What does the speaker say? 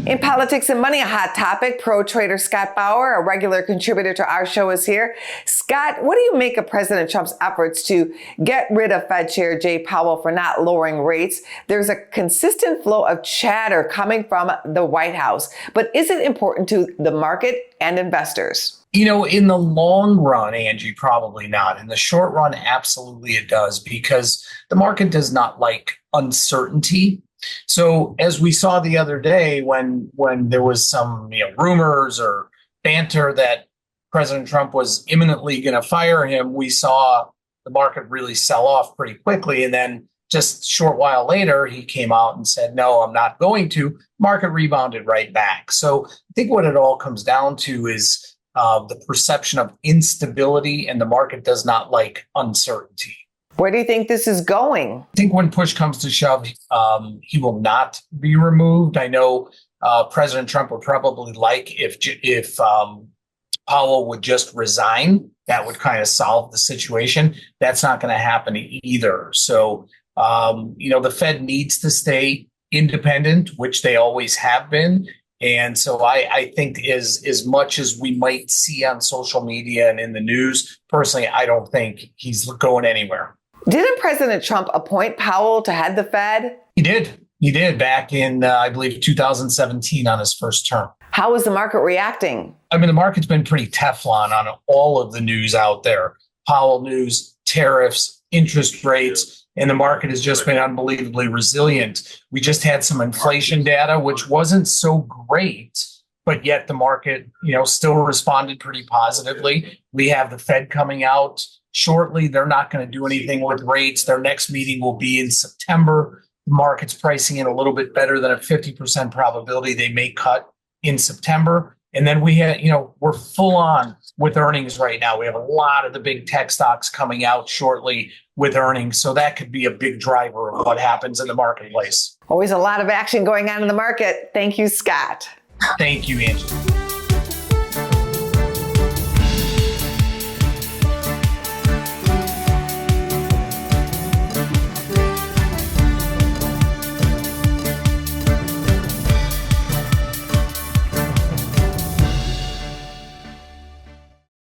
In politics and money, a hot topic. Pro trader Scott Bauer, a regular contributor to our show, is here. Scott, what do you make of President Trump's efforts to get rid of Fed Chair Jay Powell for not lowering rates? There's a consistent flow of chatter coming from the White House, but is it important to the market and investors? You know, in the long run, Angie, probably not. In the short run, absolutely it does, because the market does not like uncertainty. So as we saw the other day, when there was some rumors or banter that President Trump was imminently going to fire him, we saw the market really sell off pretty quickly. And then just a short while later, he came out and said, no, I'm not going to. Market rebounded right back. So I think what it all comes down to is the perception of instability, and the market does not like uncertainty. Where do you think this is going? I think when push comes to shove, he will not be removed. I know President Trump would probably like if Powell would just resign. That would kind of solve the situation. That's not going to happen either. So, the Fed needs to stay independent, which they always have been. And so I think as much as we might see on social media and in the news, personally, I don't think he's going anywhere. Didn't President Trump appoint Powell to head the Fed? He did. He did back in, I believe, 2017 on his first term. How is the market reacting? I mean, the market's been pretty Teflon on all of the news out there. Powell news, tariffs, interest rates, and the market has just been unbelievably resilient. We just had some inflation data, which wasn't so great, but yet the market, still responded pretty positively. We have the Fed coming out shortly. They're not going to do anything with rates. Their next meeting will be in September. The market's pricing in a little bit better than a 50% probability they may cut in September. And then we're full on with earnings right now. We have a lot of the big tech stocks coming out shortly with earnings. So that could be a big driver of what happens in the marketplace. Always a lot of action going on in the market. Thank you, Scott. Thank you, Angie.